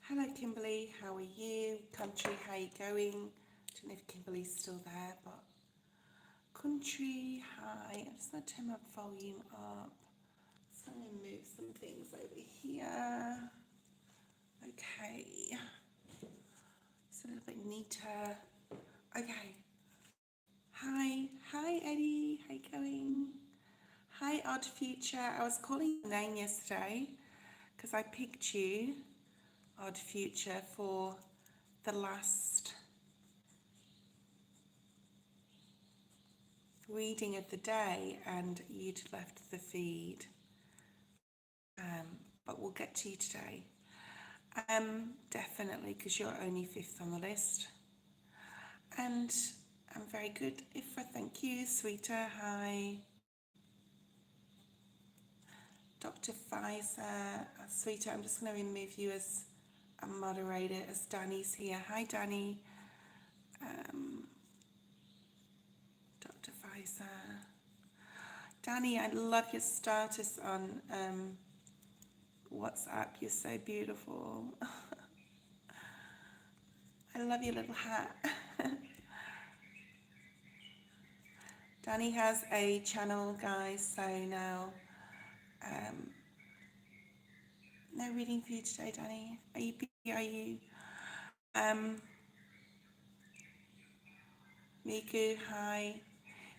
Hello, Kimberly. How are you? Country, how you going? Don't know if Kimberly's still there, but country, hi. I'm just going to turn my volume up. So I'm going to move some things over here. Okay. It's a little bit neater. Okay. Hi, Eddie. How you going? Hi, Odd Future. I was calling your name yesterday because I picked you, Odd Future, for the last reading of the day, and you'd left the feed, but we'll get to you today. Definitely, because you're only fifth on the list, and I'm very good. Ifra, thank you. Sweeter, hi. Dr. Pfizer, Sweeter, I'm just going to remove you as a moderator as Danny's here. Hi, Danny. Dr. Pfizer. Danny, I love your status on WhatsApp. You're so beautiful. I love your little hat. Danny has a channel, guys, so now no reading for you today, Danny. Are you busy? Are you? Miku, hi.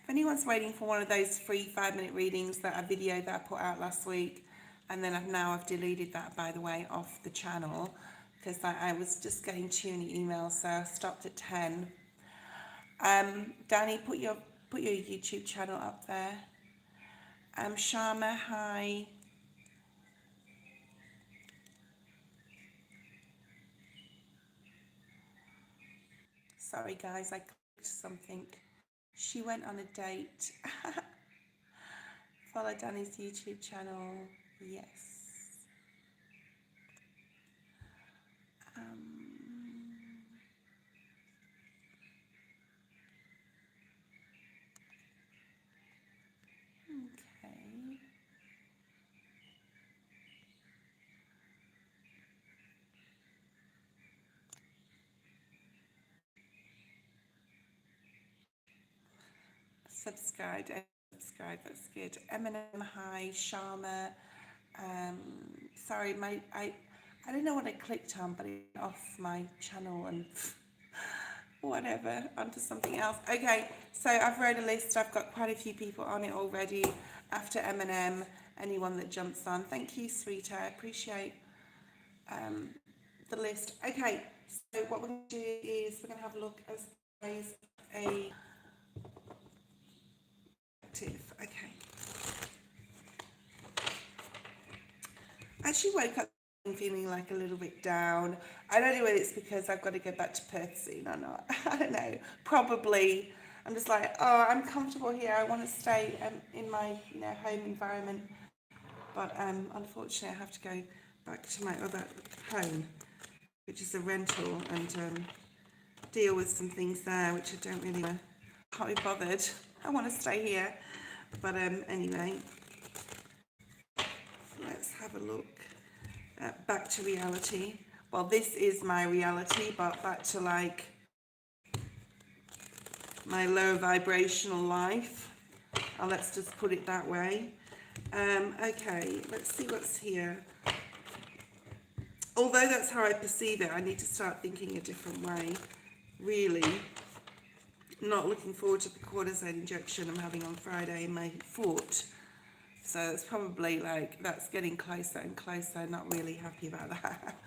If anyone's waiting for one of those free 5-minute readings, that a video that I put out last week, and then I've deleted that, by the way, off the channel because I was just getting too many emails, so I stopped at 10. Danny, put your YouTube channel up there. Sharma, hi. Sorry guys, I clicked something. She went on a date. Follow Danny's YouTube channel. Yes. Okay. Subscribe, that's good. Eminem, hi. Sharma. Sorry, I don't know what I clicked on, but it off my channel and whatever, onto something else. Okay, so I've read a list. I've got quite a few people on it already. After Eminem, anyone that jumps on, thank you, sweetheart. I appreciate the list. Okay, so what we're going to do is we're going to have a look as a active. Okay. I actually woke up feeling like a little bit down. I don't know whether it's because I've got to go back to Perth soon or not. I don't know. Probably. I'm just like, oh, I'm comfortable here. I want to stay in my home environment. But unfortunately, I have to go back to my other home, which is a rental, and deal with some things there, which I don't really can't be bothered. I want to stay here. But anyway, let's have a look. Back to reality. Well, this is my reality, but back to like my low vibrational life. Let's just put it that way. Okay, let's see what's here. Although that's how I perceive it, I need to start thinking a different way. Really, not looking forward to the cortisone injection I'm having on Friday in my foot. So it's probably like, that's getting closer and closer. Not really happy about that.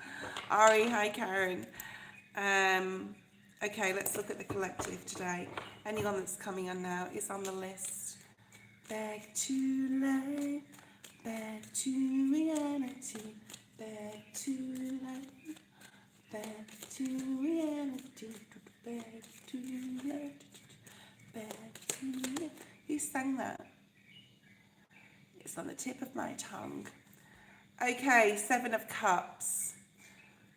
Ari, hi Karen. Okay, let's look at the collective today. Anyone that's coming on now is on the list. Back to life, back to reality, back to life, back to reality, back to life, back to reality. Who sang that? It's on the tip of my tongue. Okay, 7 of Cups.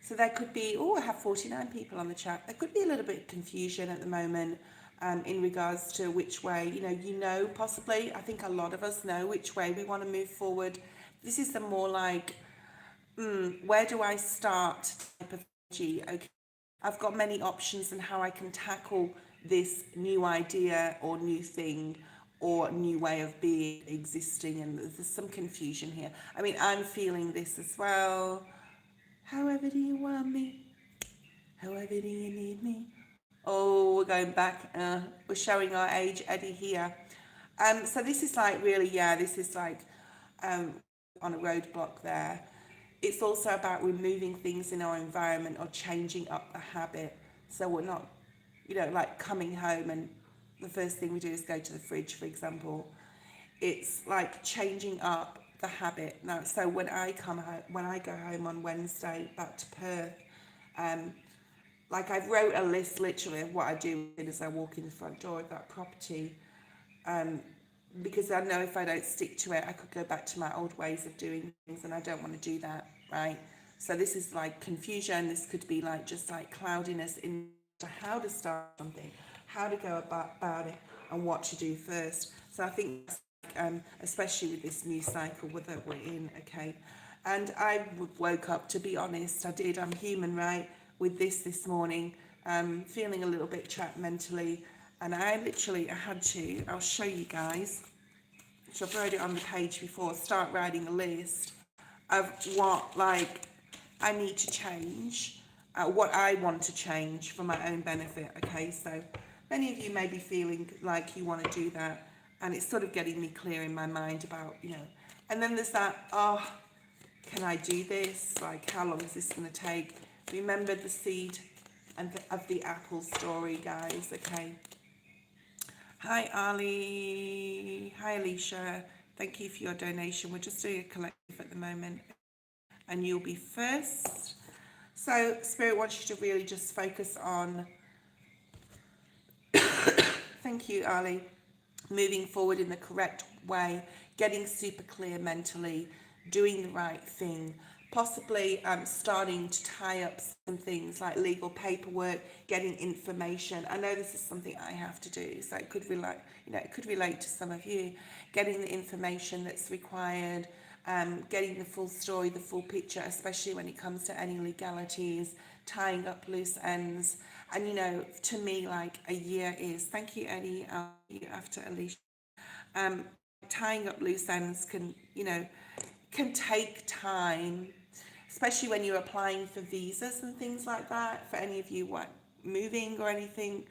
So there could be, I have 49 people on the chat. There could be a little bit of confusion at the moment in regards to which way, possibly, I think a lot of us know which way we want to move forward. This is the more like Where do I start type of energy? Okay, I've got many options on how I can tackle this new idea or new thing or new way of being, existing, and there's some confusion here. I mean, I'm feeling this as well. However do you want me? However do you need me? Oh, we're going back. We're showing our age, Eddie, here. So this is like really, yeah, this is like um, on a roadblock there. It's also about removing things in our environment or changing up a habit. So we're not, like coming home and the first thing we do is go to the fridge, for example. It's like changing up the habit. Now, so when I come home, when I go home on Wednesday back to Perth, um, like I wrote a list literally of what I do as I walk in the front door of that property, um, because I know if I don't stick to it, I could go back to my old ways of doing things, and I don't want to do that, right? So this is like confusion. This could be like just like cloudiness in how to start something, how to go about it, and what to do first. So I think, especially with this new cycle that we're in, okay. And I woke up, to be honest, I did. I'm human, right? With this morning, feeling a little bit trapped mentally, and I had to. I'll show you guys. So I've wrote it on the page before. Start writing a list of what I need to change, what I want to change for my own benefit. Okay, so many of you may be feeling like you want to do that, and it's sort of getting me clear in my mind about, and then there's that, oh, can I do this? Like, how long is this going to take? Remember the seed of the apple story, guys, okay? Hi, Ali. Hi, Alicia. Thank you for your donation. We're just doing a collective at the moment, and you'll be first. So, Spirit wants you to really just focus on, thank you, Ali, moving forward in the correct way, getting super clear mentally, doing the right thing, possibly starting to tie up some things like legal paperwork, getting information. I know this is something I have to do, so it could relate, it could relate to some of you. Getting the information that's required, getting the full story, the full picture, especially when it comes to any legalities, tying up loose ends. And to me, like a year is, thank you, Eddie, I'll see you after Alicia. Tying up loose ends can take time, especially when you're applying for visas and things like that. For any of you moving or anything,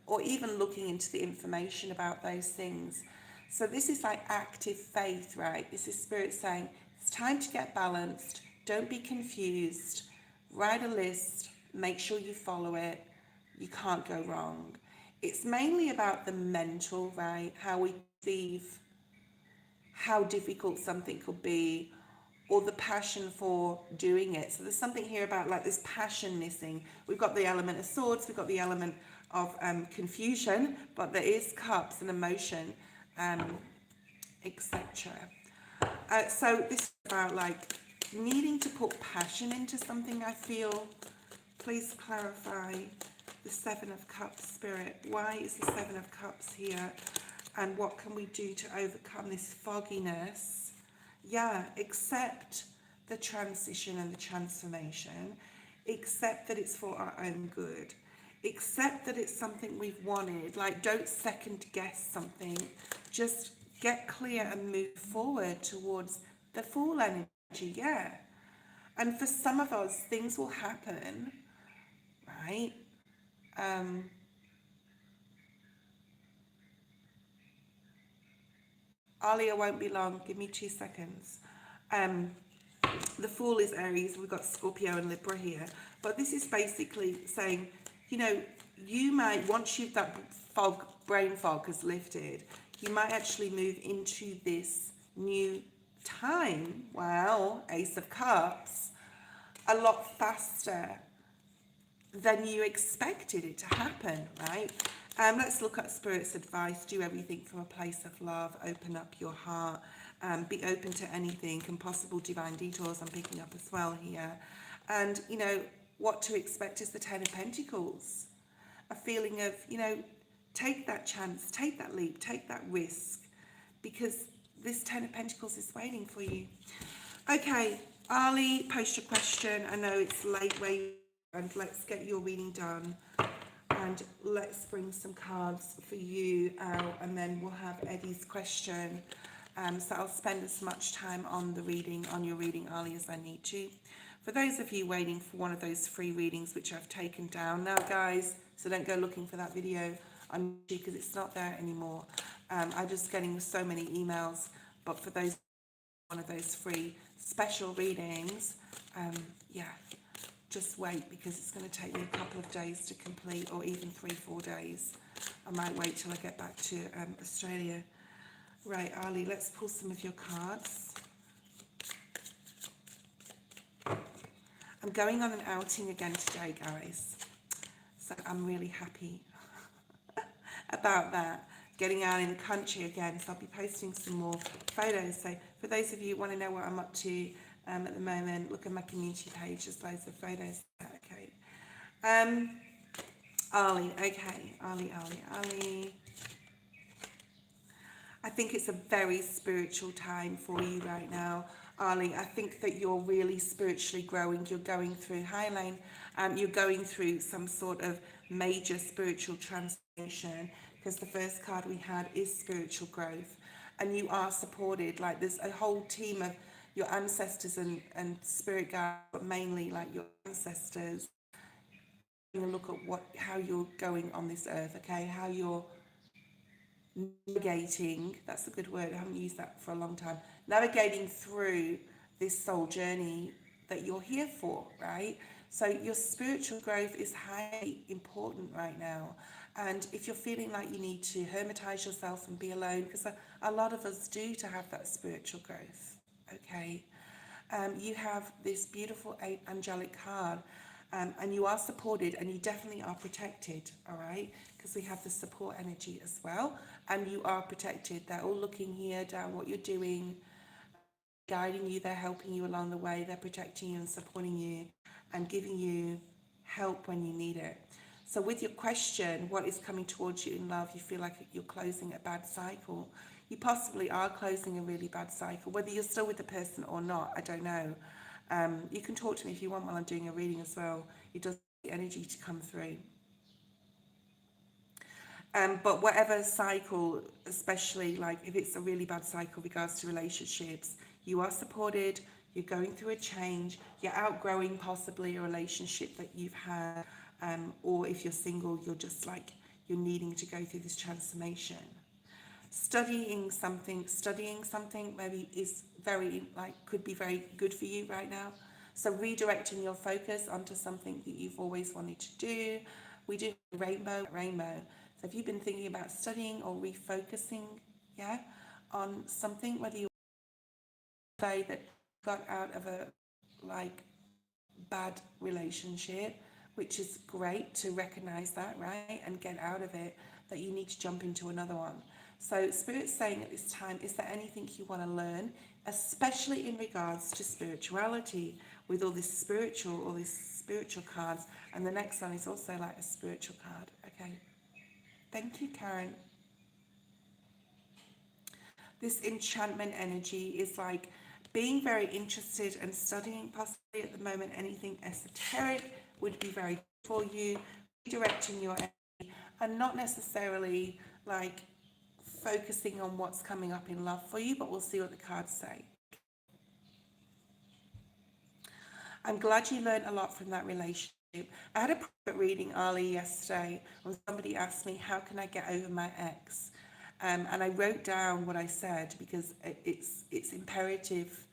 or even looking into the information about those things. So this is like active faith, right? This is Spirit saying it's time to get balanced. Don't be confused. Write a list. Make sure you follow it. You can't go wrong. It's mainly about the mental, right? How we perceive how difficult something could be, or the passion for doing it. So there's something here about like this passion missing. We've got the element of swords, we've got the element of confusion, but there is cups and emotion, etc. So this is about like needing to put passion into something, I feel. Please clarify the Seven of Cups, Spirit. Why is the Seven of Cups here? And what can we do to overcome this fogginess? Yeah, accept the transition and the transformation. Accept that it's for our own good. Accept that it's something we've wanted. Like, don't second guess something. Just get clear and move forward towards the full energy, yeah. And for some of us, things will happen, right? Alia won't be long. Give me 2 seconds. The Fool is Aries. We've got Scorpio and Libra here. But this is basically saying, you might, once that brain fog has lifted, you might actually move into this new time. Wow, Ace of Cups. A lot faster than you expected it to happen, right? Let's look at Spirit's advice. Do everything from a place of love. Open up your heart. Be open to anything and possible divine detours I'm picking up as well here. And, what to expect is the Ten of Pentacles. A feeling of, take that chance, take that leap, take that risk, because this Ten of Pentacles is waiting for you. Okay, Ali, post your question. I know it's late where and let's get your reading done. And let's bring some cards for you out, and then we'll have Eddie's question. So I'll spend as much time on the reading, on your reading, Ali, as I need to. For those of you waiting for one of those free readings, which I've taken down now, guys, so don't go looking for that video on YouTube because it's not there anymore. I'm just getting so many emails, but for those one of those free special readings, yeah, just wait because it's going to take me a couple of days to complete, or even 3-4 days. I might wait till I get back to Australia. Right, Ali, let's pull some of your cards. I'm going on an outing again today, guys, so I'm really happy about that. Getting out in the country again, so I'll be posting some more photos. So for those of you who want to know what I'm up to at the moment, look at my community page, there's loads of photos there. Okay. Ali, okay, Ali. I think it's a very spiritual time for you right now, Ali. I think that you're really spiritually growing. You're going through, hi Elaine, you're going through some sort of major spiritual transformation, because the first card we had is spiritual growth, and you are supported. Like there's a whole team of your ancestors and spirit guides, but mainly like your ancestors. You look at how you're going on this earth, okay? How you're navigating, that's a good word, I haven't used that for a long time, navigating through this soul journey that you're here for, right? So your spiritual growth is highly important right now. And if you're feeling like you need to hermitize yourself and be alone, because a lot of us do, to have that spiritual growth, okay? You have this beautiful angelic card, and you are supported, and you definitely are protected, all right? Because we have the support energy as well, and you are protected. They're all looking here down what you're doing, guiding you, they're helping you along the way, they're protecting you and supporting you and giving you help when you need it. So with your question, what is coming towards you in love? You feel like you're closing a bad cycle. You possibly are closing a really bad cycle. Whether you're still with the person or not, I don't know. You can talk to me if you want while I'm doing a reading as well. It does the energy to come through. But whatever cycle, especially like if it's a really bad cycle regards to relationships, you are supported, you're going through a change, you're outgrowing possibly a relationship that you've had, or if you're single, you're just like, you're needing to go through this transformation. Studying something maybe is very, like, could be very good for you right now. So redirecting your focus onto something that you've always wanted to do. We do rainbow. So if you've been thinking about studying or refocusing, yeah, on something, whether you say that got out of a like bad relationship, which is great to recognize that, right, and get out of it, that you need to jump into another one. So Spirit's saying at this time, is there anything you want to learn, especially in regards to spirituality, with all these spiritual cards, and the next one is also like a spiritual card. Okay, thank you, Karen. This enchantment energy is like being very interested and studying, possibly at the moment anything esoteric would be very good for you, redirecting your energy, and not necessarily like focusing on what's coming up in love for you, but we'll see what the cards say. I'm glad you learned a lot from that relationship. I had a private reading, Ali, yesterday, when somebody asked me, how can I get over my ex? And I wrote down what I said because it's imperative,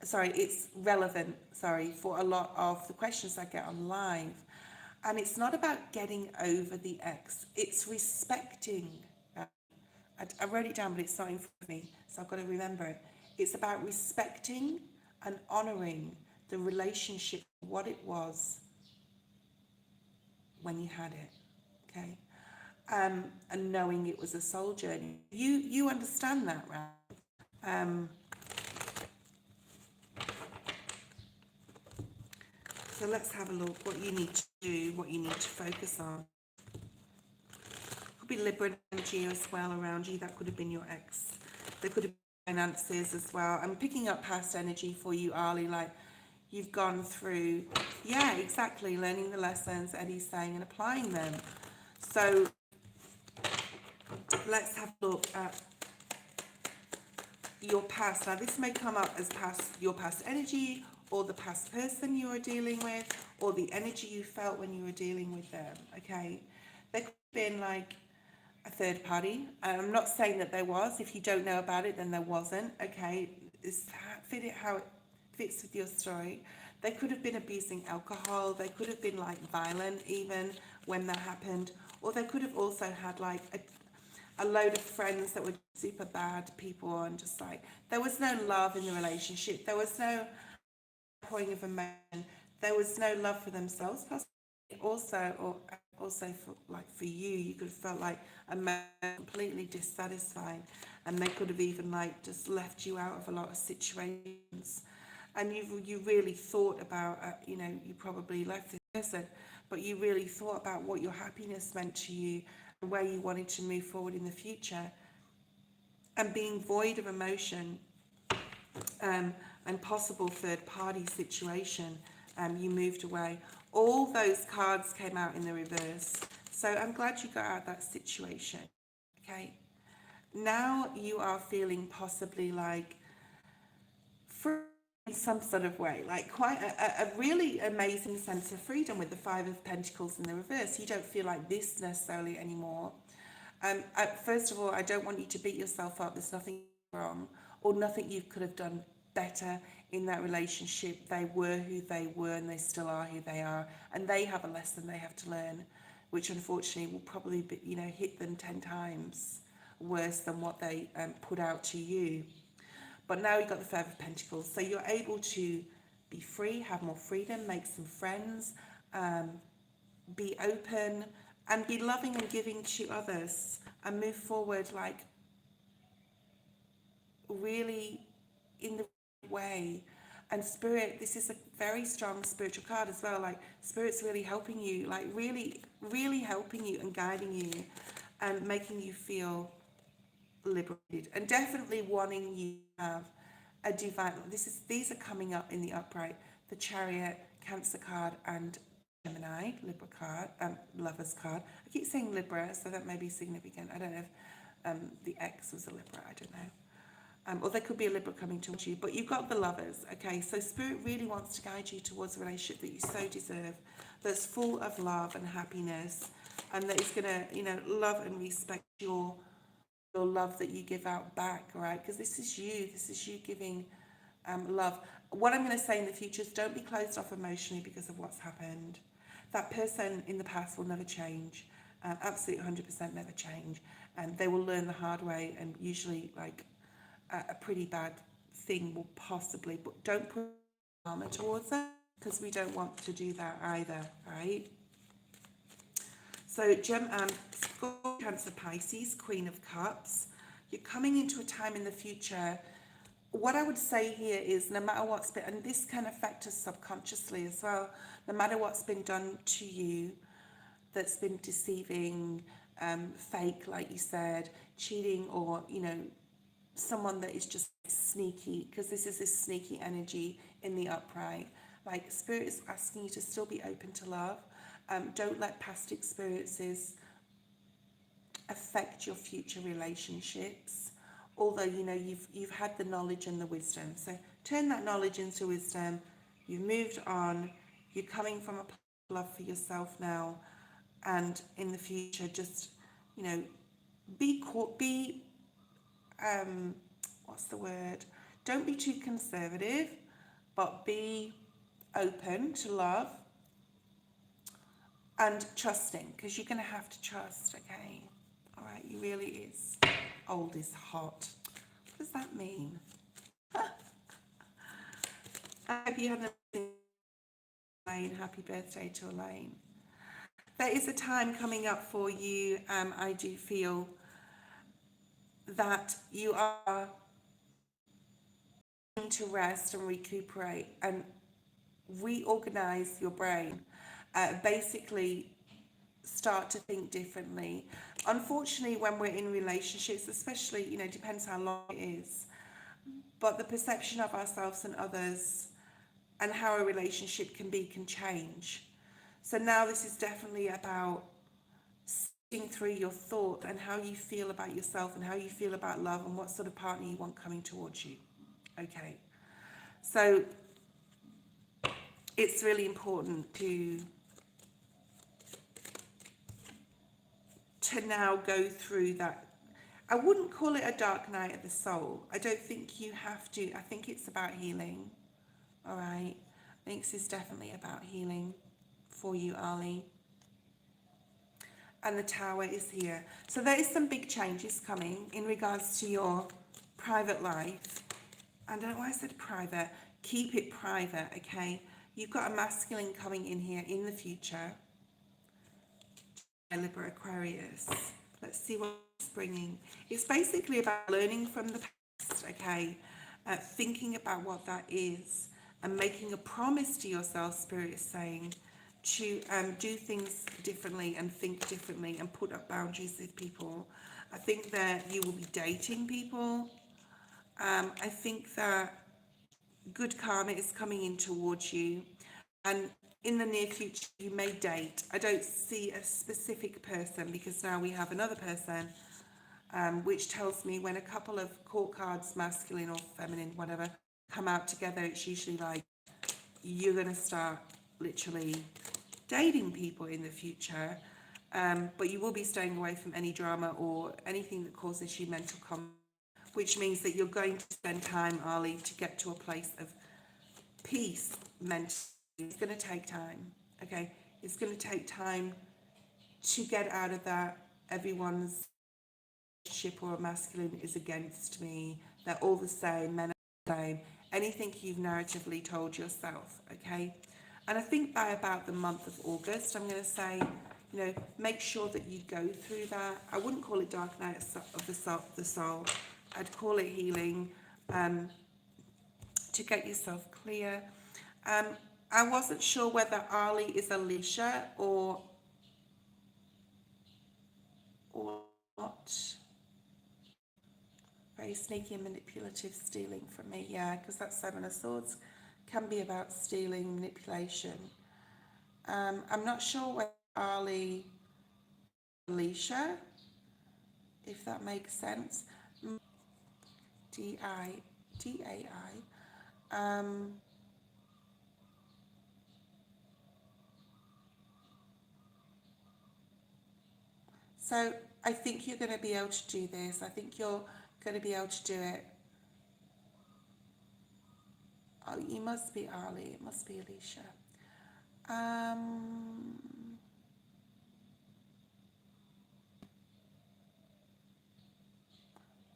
it's relevant, for a lot of the questions I get on live. And it's not about getting over the ex, it's respecting. I wrote it down, but it's not in front of me, so I've got to remember it. It's about respecting and honouring the relationship, what it was when you had it, okay? And knowing it was a soul journey. You understand that, right? So let's have a look what you need to do, what you need to focus on. Could be Libra energy as well around you. That could have been your ex. There could have finances as well. I'm picking up past energy for you, Ali, like you've gone through, yeah, exactly, learning the lessons Eddie's saying and applying them. So let's have a look at your past. Now, this may come up as your past energy, or the past person you are dealing with, or the energy you felt when you were dealing with them. Okay, there could have been like a third party. I'm not saying that there was. If you don't know about it, then there wasn't. Okay, fit it how it fits with your story. They could have been abusing alcohol. They could have been like violent even when that happened, or they could have also had like a load of friends that were super bad people, and just like there was no love in the relationship. There was no pouring of emotion. There was no love for themselves. Also, or also for like for you, you could have felt like completely dissatisfied, and they could have even like just left you out of a lot of situations. And you really thought about, you probably left this person, but you really thought about what your happiness meant to you and where you wanted to move forward in the future. And being void of emotion, and possible third party situation, you moved away. All those cards came out in the reverse. So I'm glad you got out of that situation. Okay. Now you are feeling possibly like free in some sort of way, like quite a really amazing sense of freedom with the Five of Pentacles in the reverse. You don't feel like this necessarily anymore. First of all, I don't want you to beat yourself up. There's nothing wrong or nothing you could have done better in that relationship. They were who they were and they still are who they are. And they have a lesson they have to learn, which unfortunately will probably be, hit them 10 times worse than what they put out to you. But now you've got the Five of Pentacles. So you're able to be free, have more freedom, make some friends, be open, and be loving and giving to others, and move forward like really in the right way. And Spirit, this is a very strong spiritual card as well. Like Spirit's really helping you, like really, really helping you and guiding you and making you feel liberated, and definitely wanting you to have a divine. These are coming up in the upright: the Chariot, Cancer card, and Gemini, Libra card, Lovers card. I keep saying Libra, so that may be significant. I don't know if the X was a Libra. I don't know. Or there could be a Libra coming towards you, but you've got the Lovers. Okay, so Spirit really wants to guide you towards a relationship that you so deserve, that's full of love and happiness, and that is going to, love and respect your love that you give out back, right? Because this is you giving love. What I'm going to say in the future is don't be closed off emotionally because of what's happened. That person in the past will never change, absolutely 100% never change, and they will learn the hard way, and usually like a pretty bad thing will possibly, but don't put armor towards them because we don't want to do that either, right? So Cancer, Pisces, Queen of Cups. You're coming into a time in the future. What I would say here is no matter what's been, and this can affect us subconsciously as well, no matter what's been done to you that's been deceiving, fake, like you said, cheating, or, someone that is just sneaky, because this is this sneaky energy in the upright. Like Spirit is asking you to still be open to love. Don't let past experiences affect your future relationships. Although you've had the knowledge and the wisdom, so turn that knowledge into wisdom. You've moved on. You're coming from a place of love for yourself now, and in the future, just be what's the word? Don't be too conservative, but be open to love and trusting, because you're going to have to trust, okay? All right, you really is. Old is hot. What does that mean? I hope you had an amazing Elaine. Happy birthday to Elaine. There is a time coming up for you. I do feel that you are going to rest and recuperate and reorganize your brain. Basically, start to think differently. Unfortunately, when we're in relationships, especially, depends how long it is, but the perception of ourselves and others and how a relationship can change. So now this is definitely about seeing through your thought and how you feel about yourself and how you feel about love and what sort of partner you want coming towards you. Okay. So it's really important to now go through that. I wouldn't call it a dark night of the soul. I don't think you have to. I think it's about healing. All right. I think this is definitely about healing for you, Ali. And the Tower is here. So there is some big changes coming in regards to your private life. I don't know why I said private. Keep it private, okay? You've got a masculine coming in here in the future. Libra Aquarius. Let's see what it's bringing. It's basically about learning from the past, okay? Thinking about what that is and making a promise to yourself, Spirit is saying, to do things differently and think differently and put up boundaries with people. I think that you will be dating people. I think that good karma is coming in towards you. And in the near future, you may date. I don't see a specific person because now we have another person, which tells me when a couple of court cards, masculine or feminine, whatever, come out together, it's usually like you're going to start literally dating people in the future. But you will be staying away from any drama or anything that causes you mental conflict, which means that you're going to spend time, Ali, to get to a place of peace mentally. It's going to take time, okay? It's going to take time to get out of that everyone's ship or masculine is against me, they're all the same, men are the same, anything you've narratively told yourself, okay? And I think by about the month of August, I'm going to say, you know, make sure that you go through that. I wouldn't call it dark night of the soul. I'd call it healing, to get yourself clear. I wasn't sure whether Ali is Alicia or not. Very sneaky and manipulative, stealing from me. Yeah, because that Seven of Swords can be about stealing, manipulation. I'm not sure whether Ali Alicia, if that makes sense. D-I-D-A-I. So I think you're going to be able to do this. I think you're going to be able to do it. Oh, you must be Ali. It must be Alicia.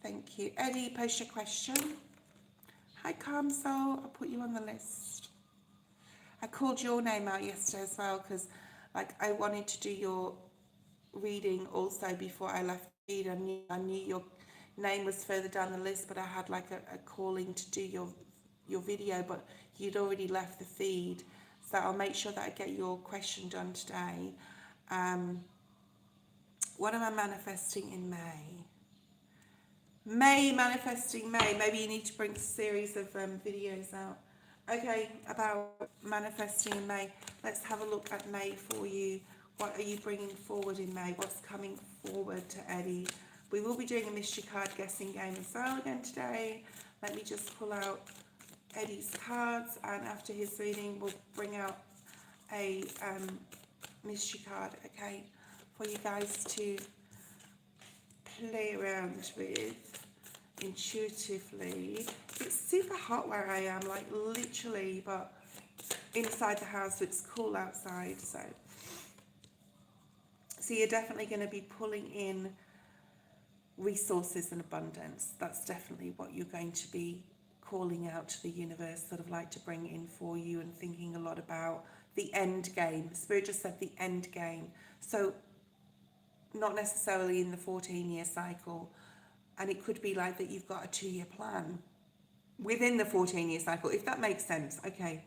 Thank you. Eddie, post your question. Hi, Calm Soul. I'll put you on the list. I called your name out yesterday as well because, like, I wanted to do your reading also before I left the feed. I knew your name was further down the list, but I had like a calling to do your video, but you'd already left the feed. So I'll make sure that I get your question done today. What am I manifesting in May? Manifesting May. Maybe you need to bring a series of videos out. Okay, about manifesting in May. Let's have a look at May for you. What are you bringing forward in May? What's coming forward to Eddie? We will be doing a mystery card guessing game as well again today. Let me just pull out Eddie's cards, and after his reading, we'll bring out a mystery card, okay, for you guys to play around with intuitively. It's super hot where I am, like literally, but inside the house it's cool outside, so you're definitely going to be pulling in resources and abundance. That's definitely what you're going to be calling out to the universe, sort of like to bring in for you, and thinking a lot about the end game. Spirit just said the end game. So not necessarily in the 14-year cycle, and it could be like that you've got a 2-year plan within the 14-year cycle, if that makes sense. Okay,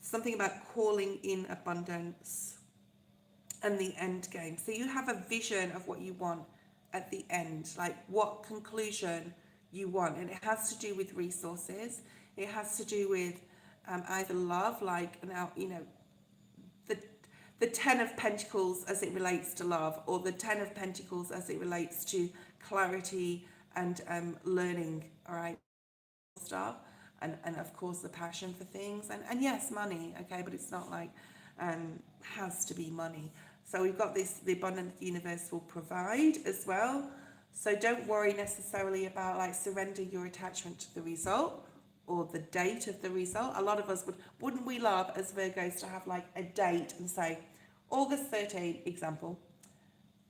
something about calling in abundance and the end game. So you have a vision of what you want at the end, like what conclusion you want. And it has to do with resources. It has to do with either love, like now, the the Ten of Pentacles as it relates to love, or the Ten of Pentacles as it relates to clarity and learning. All right, stuff, and of course the passion for things, and yes, money. Okay, but it's not like has to be money. So we've got this: the abundant universe will provide as well. So don't worry necessarily about like surrender your attachment to the result or the date of the result. A lot of us wouldn't we love as Virgos to have like a date and say August 13th, example,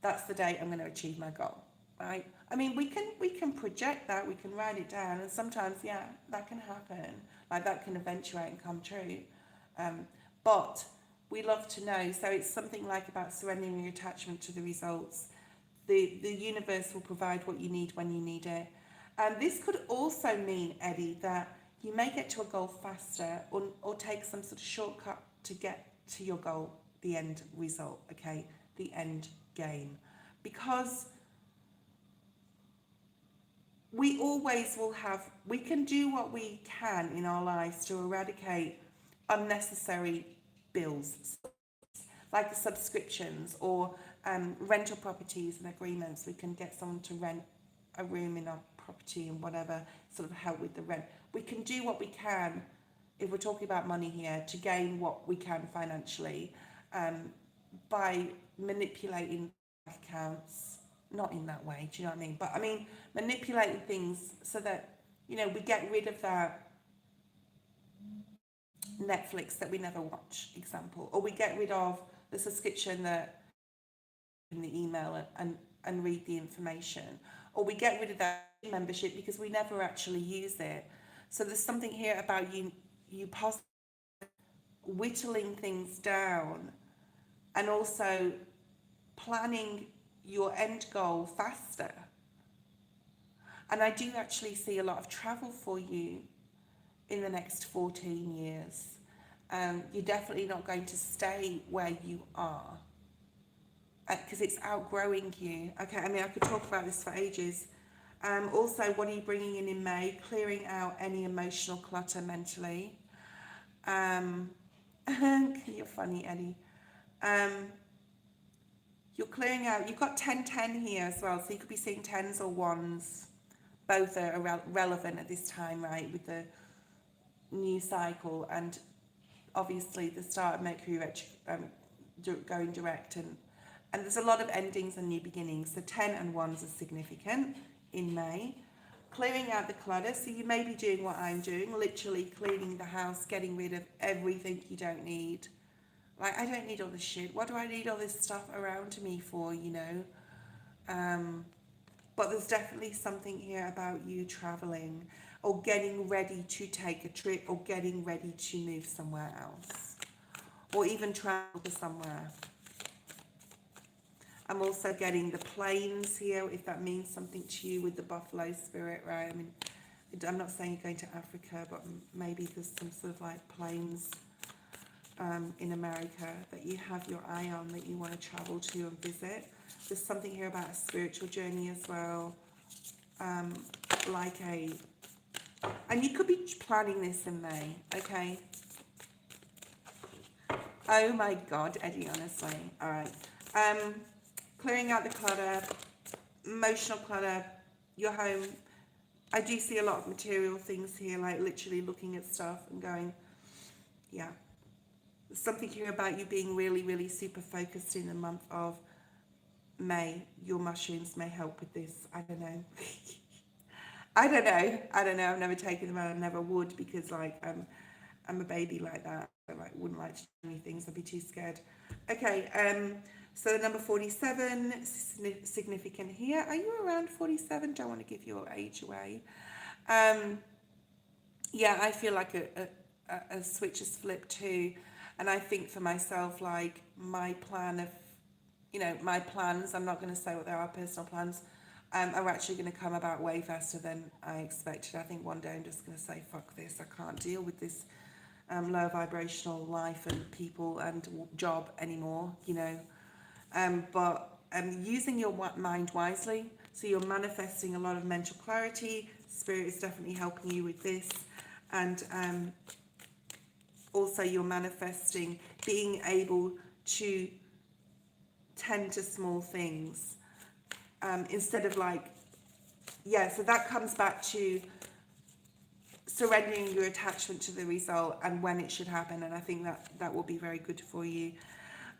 that's the date I'm going to achieve my goal, right? I mean, we can project that, we can write it down, and sometimes, yeah, that can happen. Like that can eventuate and come true. But we love to know. So it's something like about surrendering your attachment to the results. The universe will provide what you need when you need it. And this could also mean, Eddie, that you may get to a goal faster, or take some sort of shortcut to get to your goal, the end result, okay? The end game. Because we always will have, we can do what we can in our lives to eradicate unnecessary bills, like the subscriptions or rental properties and agreements. We can get someone to rent a room in our property and whatever, sort of help with the rent. We can do what we can, if we're talking about money here, to gain what we can financially by manipulating bank accounts. Not in that way, do you know what I mean? But I mean, manipulating things so that, we get rid of that Netflix that we never watch, example, or we get rid of the subscription that in the email and read the information, or we get rid of that membership because we never actually use it. So there's something here about you possibly whittling things down, and also planning your end goal faster. And I do actually see a lot of travel for you in the next 14 years. You're definitely not going to stay where you are, because it's outgrowing you. Okay, I mean, I could talk about this for ages. Also, what are you bringing in May? Clearing out any emotional clutter mentally. You're funny, Eddie. You're clearing out, you've got 10-10 here as well, so you could be seeing tens or ones. Both are relevant at this time, right, with the new cycle, and obviously the start of Mercury going direct, and there's a lot of endings and new beginnings. So 10 and 1s are significant in May. Clearing out the clutter, so you may be doing what I'm doing, literally cleaning the house, getting rid of everything you don't need. Like, I don't need all this shit. What do I need all this stuff around me for, But there's definitely something here about you traveling, or getting ready to take a trip, or getting ready to move somewhere else, or even travel to somewhere. I'm also getting the plains here, if that means something to you with the buffalo spirit, right? I mean, I'm not saying you're going to Africa, but maybe there's some sort of like plains in America that you have your eye on, that you want to travel to and visit. There's something here about a spiritual journey as well, and you could be planning this in May, okay? Oh my God, Eddie, honestly. All right. Clearing out the clutter, emotional clutter, your home. I do see a lot of material things here, like literally looking at stuff and going, yeah. There's something here about you being really, really super focused in the month of May. Your mushrooms may help with this. I don't know. I don't know. I've never taken them out. I never would, because like I'm a baby like that. I wouldn't like to do any things. I'd be too scared. Okay. So number 47, significant here. Are you around 47? Don't want to give your age away. Yeah, I feel like a switch has flipped too. And I think for myself, like my plan of, my plans, I'm not going to say what they are, personal plans, are actually going to come about way faster than I expected. I think one day I'm just going to say, fuck this, I can't deal with this low vibrational life and people and job anymore, but using your mind wisely. So you're manifesting a lot of mental clarity, Spirit is definitely helping you with this. And also you're manifesting being able to tend to small things instead of like, yeah, so that comes back to surrendering your attachment to the result and when it should happen. And I think that will be very good for you.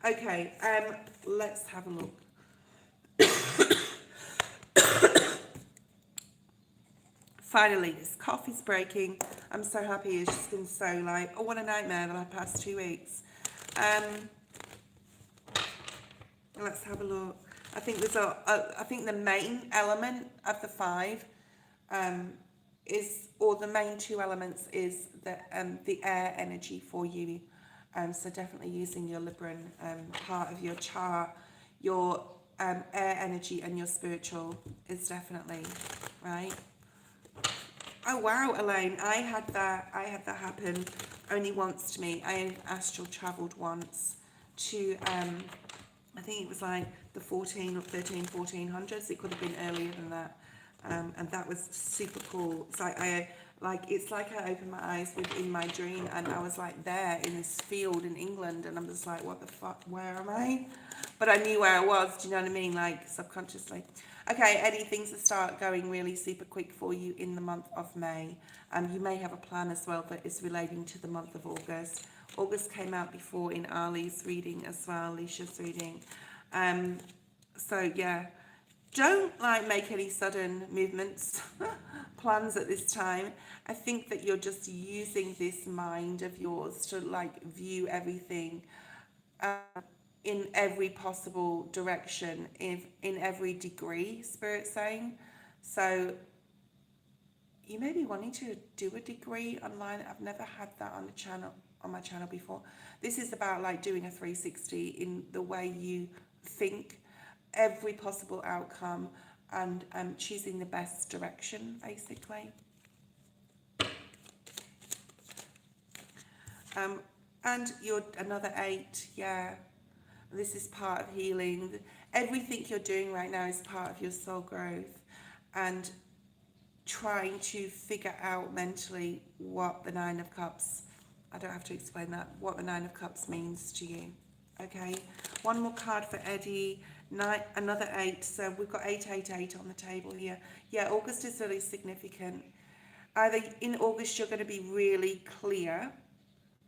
Okay, let's have a look. Finally, this cough is breaking. I'm so happy. It's just been so like, oh, what a nightmare the past 2 weeks. Let's have a look. I think there's I think the main element of the 5 is, or the main 2 elements is the air energy for you. So definitely using your Libran part of your chart, your air energy and your spiritual is definitely right. Oh wow, Elaine, I had that happen only once to me. I astral travelled once to I think it was like the 14 or 13, 1400s. It could have been earlier than that. And that was super cool. It's like it's like I opened my eyes in my dream and I was like there in this field in England and I'm just like, what the fuck, where am I? But I knew where I was, do you know what I mean? Like subconsciously. Okay, Eddie, things will start going really super quick for you in the month of May. You may have a plan as well that is relating to the month of August. August came out before in Ali's reading as well, Alicia's reading. So yeah, don't like make any sudden movements, plans at this time. I think that you're just using this mind of yours to like view everything in every possible direction, in every degree, Spirit's saying. So you may be wanting to do a degree online. I've never had that on my channel before. This is about like doing a 360 in the way you think, every possible outcome, and choosing the best direction, basically. And you're another 8, yeah. This is part of healing. Everything you're doing right now is part of your soul growth and trying to figure out mentally what the 9 of Cups, I don't have to explain that, what the 9 of Cups means to you. Okay, one more card for Eddie. 9, another 8. So we've got 888 on the table here. Yeah, August is really significant. Either in August you're going to be really clear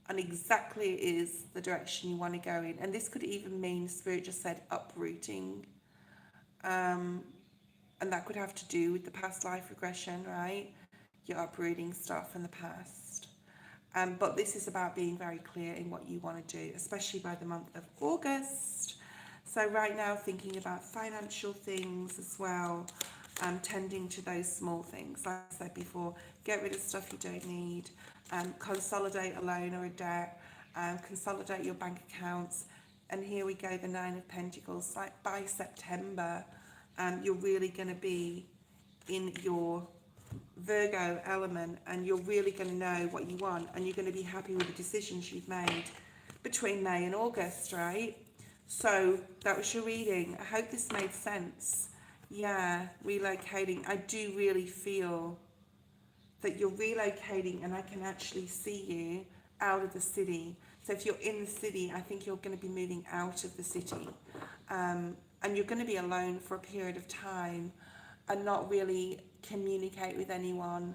and exactly is the direction you want to go in. And this could even mean, Spirit just said, uprooting. And that could have to do with the past life regression, right? You're uprooting stuff from the past. But this is about being very clear in what you want to do, especially by the month of August. So right now, thinking about financial things as well, tending to those small things. Like I said before, get rid of stuff you don't need, consolidate a loan or a debt, consolidate your bank accounts. And here we go, the 9 of Pentacles. Like by September, you're really going to be in your Virgo element and you're really going to know what you want and you're going to be happy with the decisions you've made between May and August, right? So that was your reading. I hope this made sense. Yeah, relocating. I do really feel that you're relocating and I can actually see you out of the city. So if you're in the city, I think you're going to be moving out of the city. And you're going to be alone for a period of time and not really communicate with anyone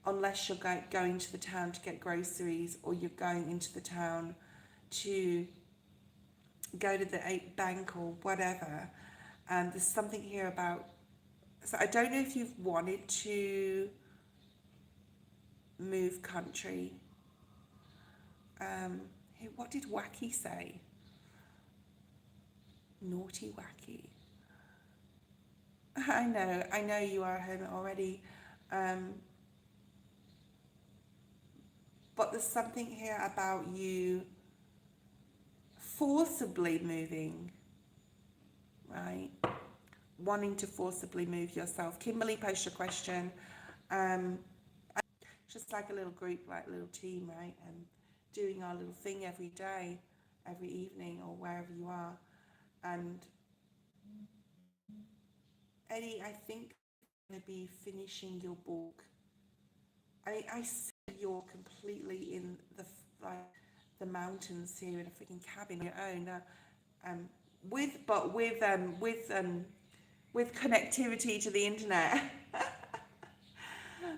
unless you're going to the town to get groceries or you're going into the town to go to the bank or whatever. And there's something here about, so I don't know if you've wanted to move country. What did Wacky say? Naughty Wacky. I know you are a hermit already. But there's something here about you forcibly moving, right? Wanting to forcibly move yourself. Kimberly posted a question. Just like a little group, like a little team, right? And doing our little thing every day, every evening, or wherever you are. And Eddie, I think to be finishing your book. I see you're completely in the like the mountains here in a freaking cabin on your own. Um, with connectivity to the internet.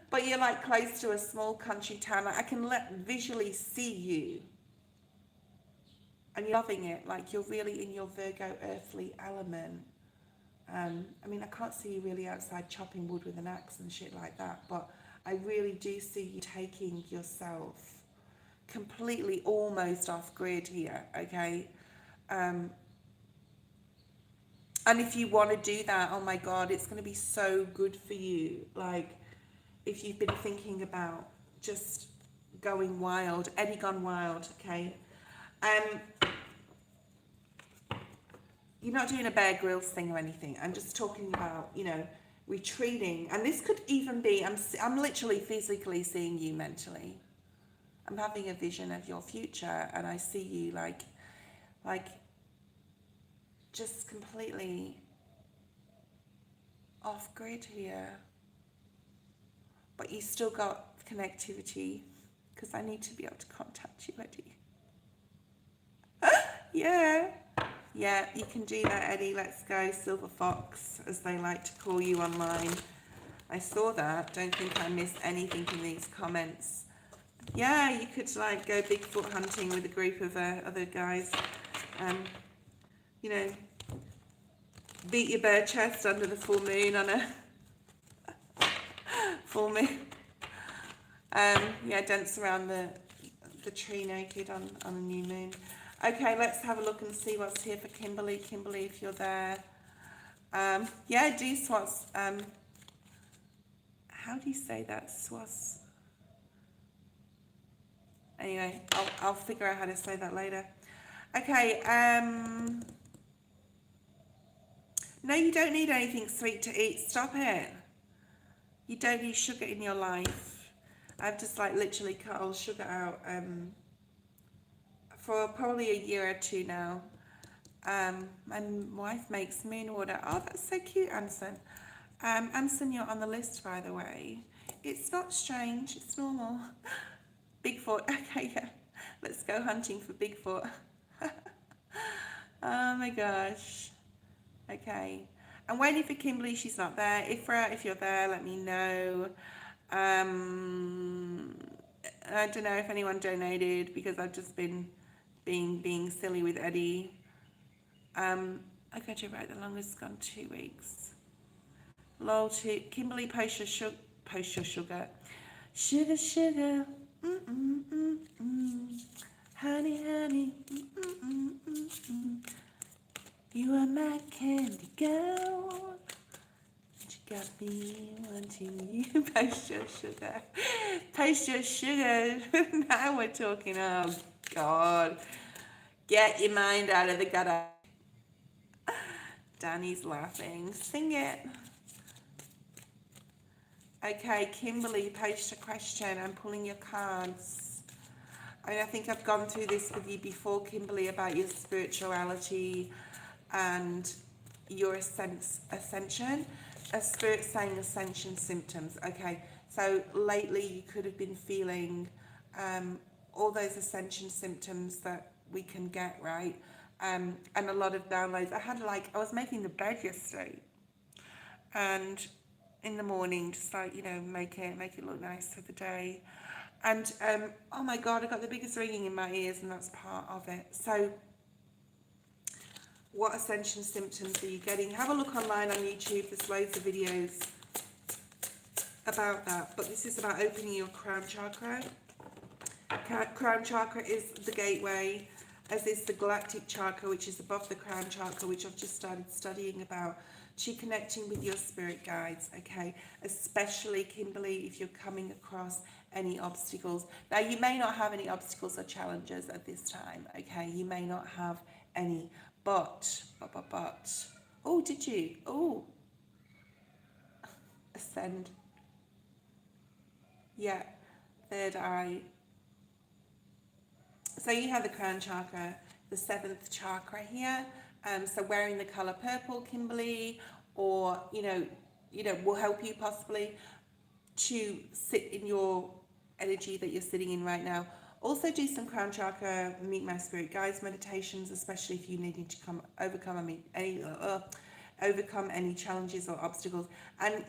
But you're like close to a small country town. Like I can visually see you, and you're loving it. Like you're really in your Virgo earthly element. I mean, I can't see you really outside chopping wood with an axe and shit like that, but I really do see you taking yourself completely almost off grid here, okay? Um, and if you want to do that, oh my God, it's going to be so good for you. Like, if you've been thinking about just going wild, Eddie gone wild, okay? Um, you're not doing a Bear Grylls thing or anything. I'm just talking about, you know, retreating. And this could even be, I'm literally physically seeing you mentally. I'm having a vision of your future, and I see you like just completely off grid here. But you still got connectivity, because I need to be able to contact you, Eddie. Yeah. Yeah, you can do that, Eddie. Let's go, Silver Fox, as they like to call you online. I saw that. Don't think I missed anything in these comments. Yeah, you could like go Bigfoot hunting with a group of other guys. You know, beat your bare chest under the full moon on a full moon. Yeah, dance around the tree naked on a new moon. Okay, let's have a look and see what's here for Kimberly. Kimberly, if you're there. Yeah, do swats. How do you say that? Swas. Anyway, I'll figure out how to say that later. Okay, no, you don't need anything sweet to eat. Stop it. You don't need sugar in your life. I've just like literally cut all sugar out for probably a year or two now. My wife makes moon water. Oh, that's so cute, Anson. Anson, you're on the list, by the way. It's not strange, it's normal. Bigfoot, okay, yeah. Let's go hunting for Bigfoot. Oh my gosh. Okay. I'm waiting for Kimberly, she's not there. Ifra, if you're there, let me know. I don't know if anyone donated, because I've just been being silly with Eddie. I got you right, the longest gone 2 weeks. Lol, to Kimberly, post your sugar. Sugar, sugar. Honey, honey. You are my candy girl. You got me wanting you. Post your sugar. Post your sugar. Now we're talking. Oh, God. Get your mind out of the gutter. Danny's laughing. Sing it. Okay, Kimberly, post a question. I'm pulling your cards. I think I've gone through this with you before, Kimberly, about your spirituality and your ascension. A spirit saying ascension symptoms. Okay, so lately you could have been feeling all those ascension symptoms that we can get, right? And a lot of downloads. I was making the bed yesterday, and in the morning, just like, you know, make it look nice for the day. And oh my God, I got the biggest ringing in my ears, and that's part of it. So what ascension symptoms are you getting? Have a look online on YouTube. There's loads of videos about that. But this is about opening your crown chakra. Crown chakra is the gateway, as is the galactic chakra, which is above the crown chakra, which I've just started studying about, to connecting with your spirit guides, okay? Especially, Kimberly, if you're coming across any obstacles. Now, you may not have any obstacles or challenges at this time, okay? You may not have any, but. Oh, did you? Oh. Ascend. Yeah. Third eye. So you have the crown chakra, the 7th chakra here. So wearing the color purple, Kimberly, or, you know, will help you possibly to sit in your energy that you're sitting in right now. Also do some crown chakra, meet my spirit guides meditations, especially if you needing to overcome any challenges or obstacles. And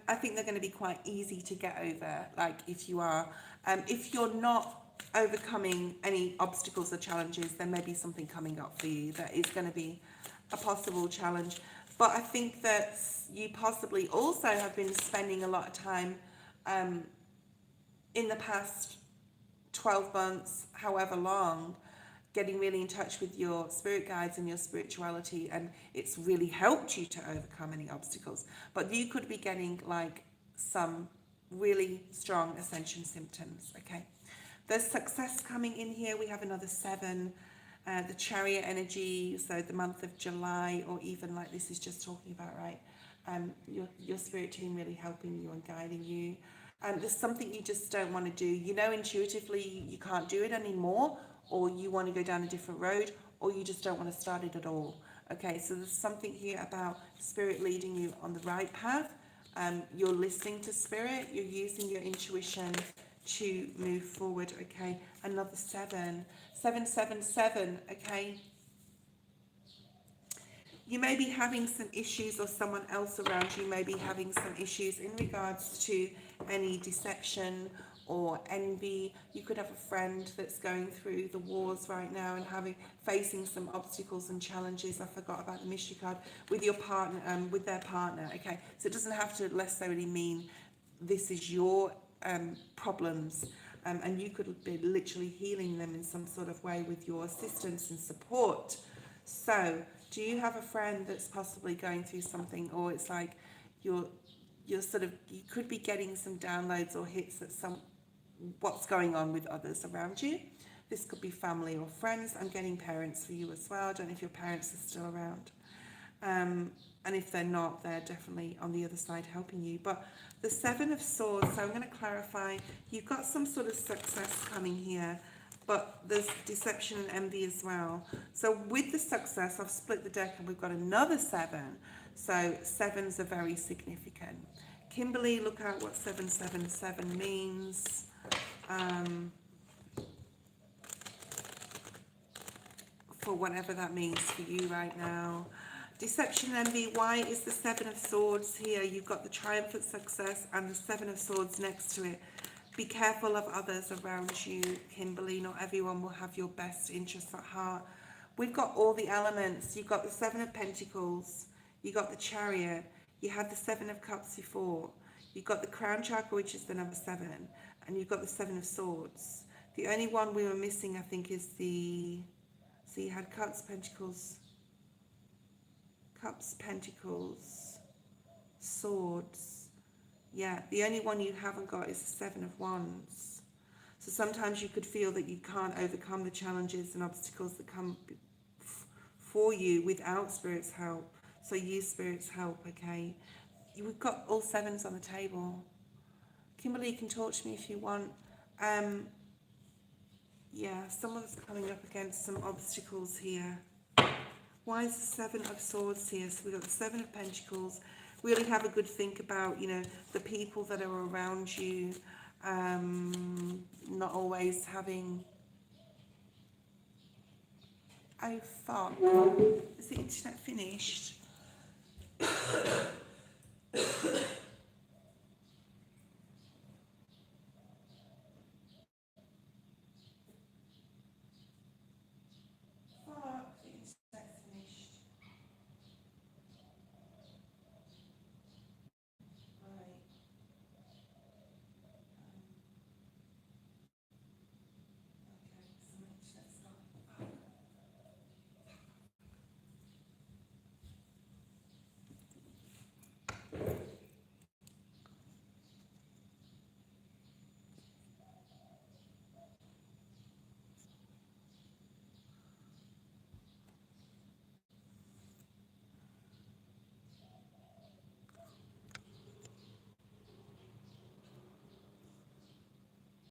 I think they're going to be quite easy to get over. Like if you're not overcoming any obstacles or challenges, there may be something coming up for you that is going to be a possible challenge. But I think that you possibly also have been spending a lot of time in the past 12 months, however long, getting really in touch with your spirit guides and your spirituality, and it's really helped you to overcome any obstacles. But you could be getting like some really strong ascension symptoms. Okay, there's success coming in here. We have another 7, the chariot energy, so the month of July, or even like this is just talking about, right, your spirit team really helping you and guiding you. There's something you just don't want to do. Intuitively you can't do it anymore, or you want to go down a different road, or you just don't want to start it at all. Okay, so there's something here about spirit leading you on the right path. You're listening to spirit, you're using your intuition to move forward. Okay, another 7, 777. Okay, you may be having some issues, or someone else around you may be having some issues in regards to any deception or envy. You could have a friend that's going through the wars right now and facing some obstacles and challenges. I forgot about the mystery card with your partner, with their partner. Okay, so it doesn't have to necessarily mean this is your problems, and you could be literally healing them in some sort of way with your assistance and support. So do you have a friend that's possibly going through something, or it's like you could be getting some downloads or hits at what's going on with others around you? This could be family or friends. I'm getting parents for you as well. I don't know if your parents are still around. And if they're not, they're definitely on the other side helping you. But the 7 of Swords, so I'm going to clarify, you've got some sort of success coming here, but there's deception and envy as well. So with the success, I've split the deck and we've got another 7. So 7s are very significant. Kimberly, look out what 777 means. For whatever that means for you right now. Deception and envy, why is the 7 of Swords here? You've got the triumphant success and the 7 of Swords next to it. Be careful of others around you, Kimberly. Not everyone will have your best interests at heart. We've got all the elements. You've got the 7 of Pentacles. You got the Chariot. You had the 7 of Cups before. You've got the Crown Chakra, which is the number 7. And you've got the 7 of Swords. The only one we were missing, I think, is the... So you had Cups, Pentacles, Swords. Yeah, the only one you haven't got is the 7 of Wands. So sometimes you could feel that you can't overcome the challenges and obstacles that come for you without Spirit's help. So use Spirit's help, okay? We've got all 7s on the table. Kimberly, you can talk to me if you want. Yeah, someone's coming up against some obstacles here. Why is the 7 of Swords here? So we've got the 7 of Pentacles. Really have a good think about, the people that are around you. Not always having... Oh, fuck. Is the internet finished?